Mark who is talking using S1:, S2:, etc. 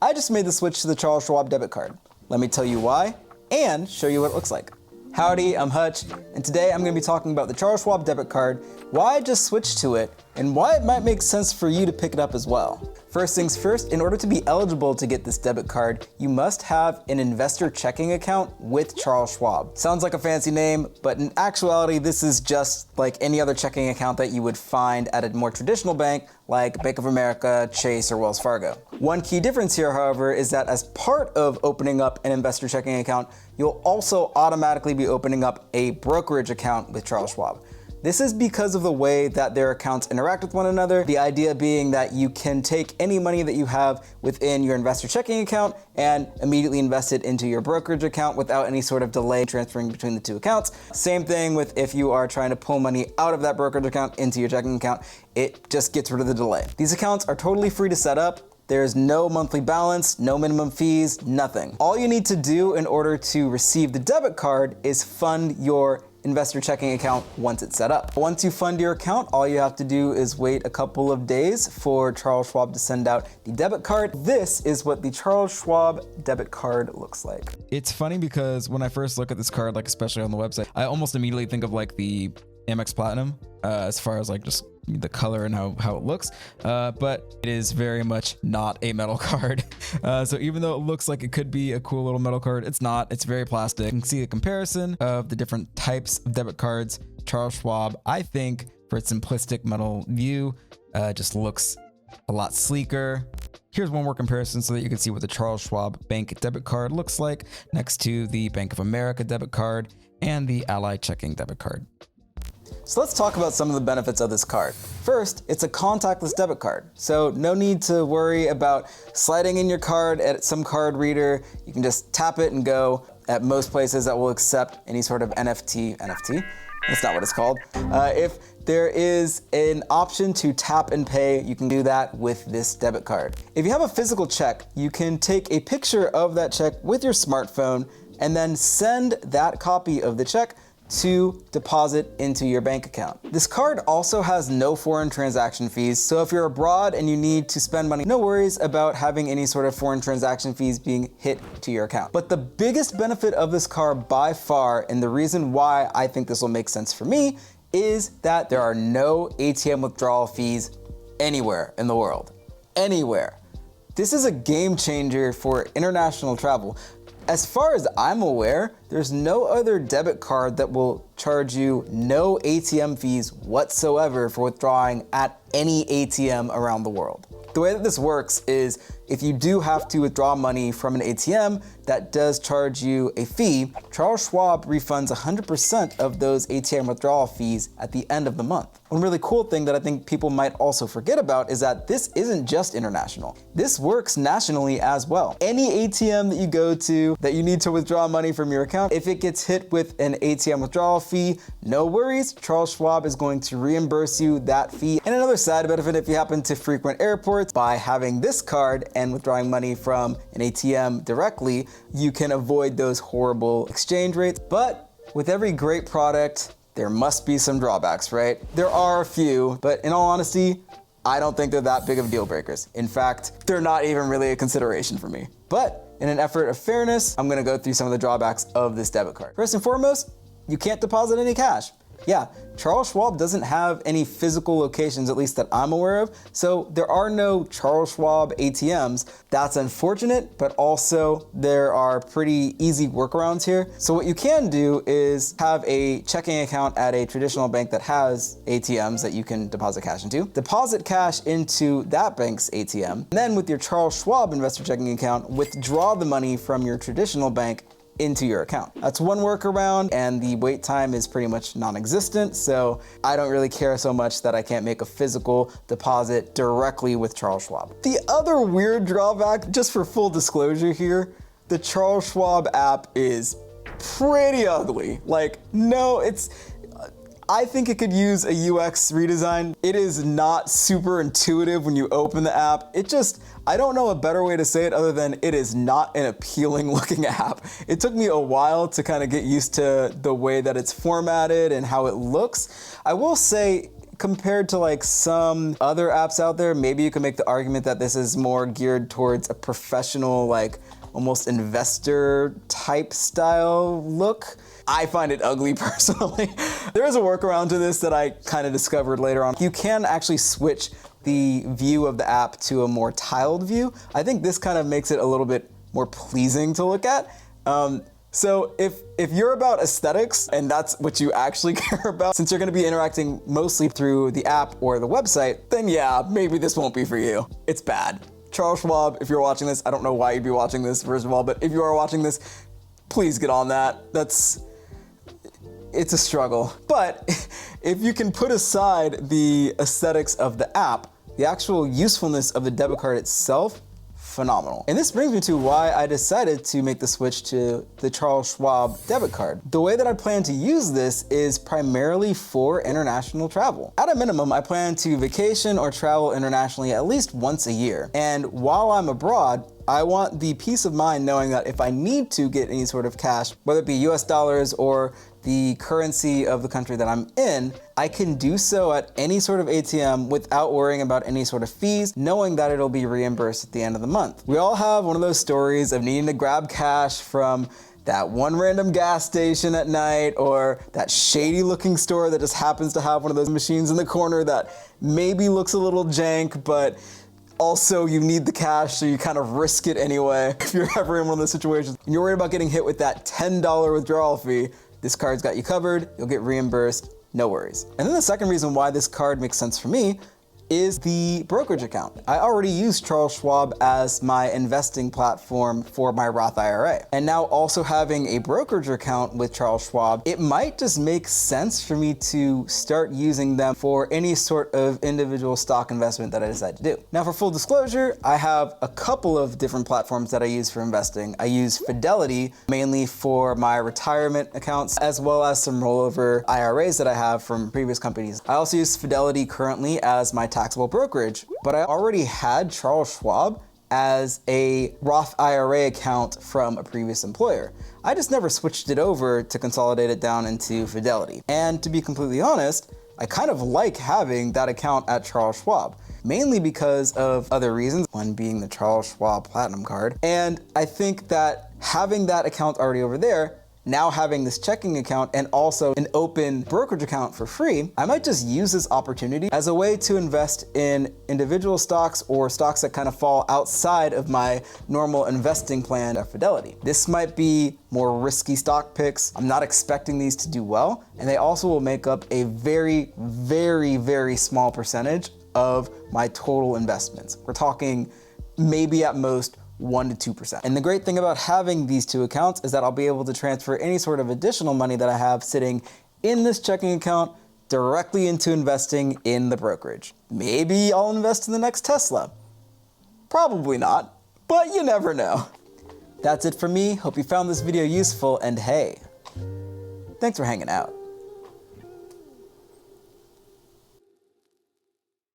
S1: I just made the switch to the Charles Schwab Debit Card. Let me tell you why, and show you what it looks like. Howdy, I'm Hutch, and today I'm going to be talking about the Charles Schwab Debit Card, why I just switched to it, and why it might make sense for you to pick it up as well. First things first, in order to be eligible to get this debit card, you must have an investor checking account with Charles Schwab. Sounds like a fancy name, but in actuality, this is just like any other checking account that you would find at a more traditional bank like Bank of America, Chase, or Wells Fargo. One key difference here, however, is that as part of opening up an investor checking account, you'll also automatically be opening up a brokerage account with Charles Schwab. This is because of the way that their accounts interact with one another, the idea being that you can take any money that you have within your investor checking account and immediately invest it into your brokerage account without any sort of delay transferring between the two accounts. Same thing with if you are trying to pull money out of that brokerage account into your checking account, it just gets rid of the delay. These accounts are totally free to set up. There's no monthly balance, no minimum fees, nothing. All you need to do in order to receive the debit card is fund your investor checking account once it's set up. Once you fund your account, all you have to do is wait a couple of days for Charles Schwab to send out the debit card. This is what the Charles Schwab debit card looks like.
S2: It's funny because when I first look at this card, like especially on the website, I almost immediately think of like the Amex Platinum as far as like just the color and how it looks, but it is very much not a metal card. So even though it looks like it could be a cool little metal card, it's not. It's very plastic. You can see a comparison of the different types of debit cards. Charles Schwab, I think, for its simplistic metal view, just looks a lot sleeker. Here's one more comparison so that you can see what the Charles Schwab Bank debit card looks like next to the Bank of America debit card and the Ally Checking debit card.
S1: So let's talk about some of the benefits of this card. First, it's a contactless debit card, so no need to worry about sliding in your card at some card reader. You can just tap it and go. At most places that will accept any sort of NFT, that's not what it's called. If there is an option to tap and pay, you can do that with this debit card. If you have a physical check, you can take a picture of that check with your smartphone and then send that copy of the check to deposit into your bank account. This card also has no foreign transaction fees, so if you're abroad and you need to spend money, no worries about having any sort of foreign transaction fees being hit to your account. But the biggest benefit of this card by far, and the reason why I think this will make sense for me, is that there are no ATM withdrawal fees anywhere in the world. Anywhere. This is a game changer for international travel. As far as I'm aware, there's no other debit card that will charge you no ATM fees whatsoever for withdrawing at any ATM around the world. The way that this works is if you do have to withdraw money from an ATM that does charge you a fee, Charles Schwab refunds 100% of those ATM withdrawal fees at the end of the month. One really cool thing that I think people might also forget about is that this isn't just international. This works nationally as well. Any ATM that you go to that you need to withdraw money from your account, if it gets hit with an ATM withdrawal fee, no worries, Charles Schwab is going to reimburse you that fee. And another side benefit, if you happen to frequent airports, by having this card and withdrawing money from an ATM directly, you can avoid those horrible exchange rates. But with every great product, there must be some drawbacks, right? There are a few, but in all honesty, I don't think they're that big of deal breakers. In fact, they're not even really a consideration for me. But in an effort of fairness, I'm gonna go through some of the drawbacks of this debit card. First and foremost, you can't deposit any cash. Yeah, Charles Schwab doesn't have any physical locations, at least that I'm aware of, so there are no Charles Schwab ATMs. That's unfortunate, but also there are pretty easy workarounds here. So what you can do is have a checking account at a traditional bank that has ATMs that you can deposit cash into. Deposit cash into that bank's ATM, and then with your Charles Schwab investor checking account, withdraw the money from your traditional bank into your account. That's one workaround, and the wait time is pretty much non-existent, so I don't really care so much that I can't make a physical deposit directly with Charles Schwab. The other weird drawback, just for full disclosure here, the Charles Schwab app is pretty ugly. Like, no, I think it could use a UX redesign. It is not super intuitive when you open the app. I don't know a better way to say it other than it is not an appealing looking app. It took me a while to kind of get used to the way that it's formatted and how it looks. I will say, Compared to like some other apps out there, maybe you can make the argument that this is more geared towards a professional, like almost investor type style look. I find it ugly personally. There is a workaround to this that I kind of discovered later on. You can actually switch the view of the app to a more tiled view. I think this kind of makes it a little bit more pleasing to look at. So if you're about aesthetics and that's what you actually care about, since you're gonna be interacting mostly through the app or the website, then yeah, maybe this won't be for you. It's bad. Charles Schwab, if you're watching this, I don't know why you'd be watching this first of all, but if you are watching this, please get on that. It's a struggle. But if you can put aside the aesthetics of the app, the actual usefulness of the debit card itself, phenomenal. And this brings me to why I decided to make the switch to the Charles Schwab Debit Card. The way that I plan to use this is primarily for international travel. At a minimum, I plan to vacation or travel internationally at least once a year. And while I'm abroad, I want the peace of mind knowing that if I need to get any sort of cash, whether it be US dollars or the currency of the country that I'm in, I can do so at any sort of ATM without worrying about any sort of fees, knowing that it'll be reimbursed at the end of the month. We all have one of those stories of needing to grab cash from that one random gas station at night, or that shady looking store that just happens to have one of those machines in the corner that maybe looks a little jank, but also you need the cash, so you kind of risk it anyway. If you're ever in one of those situations and you're worried about getting hit with that $10 withdrawal fee, this card's got you covered, you'll get reimbursed, no worries. And then the second reason why this card makes sense for me is the brokerage account. I already use Charles Schwab as my investing platform for my Roth IRA. And now also having a brokerage account with Charles Schwab, it might just make sense for me to start using them for any sort of individual stock investment that I decide to do. Now for full disclosure, I have a couple of different platforms that I use for investing. I use Fidelity mainly for my retirement accounts, as well as some rollover IRAs that I have from previous companies. I also use Fidelity currently as my taxable brokerage, but I already had Charles Schwab as a Roth IRA account from a previous employer. I just never switched it over to consolidate it down into Fidelity. And to be completely honest, I kind of like having that account at Charles Schwab, mainly because of other reasons, one being the Charles Schwab Platinum Card. And I think that having that account already over there, now having this checking account and also an open brokerage account for free, I might just use this opportunity as a way to invest in individual stocks or stocks that kind of fall outside of my normal investing plan at Fidelity. This might be more risky stock picks. I'm not expecting these to do well, and they also will make up a very, very, very small percentage of my total investments. We're talking maybe at most 1% to 2%. And the great thing about having these two accounts is that I'll be able to transfer any sort of additional money that I have sitting in this checking account directly into investing in the brokerage. Maybe I'll invest in the next Tesla. Probably not, but you never know. That's it for me. Hope you found this video useful, and hey, thanks for hanging out.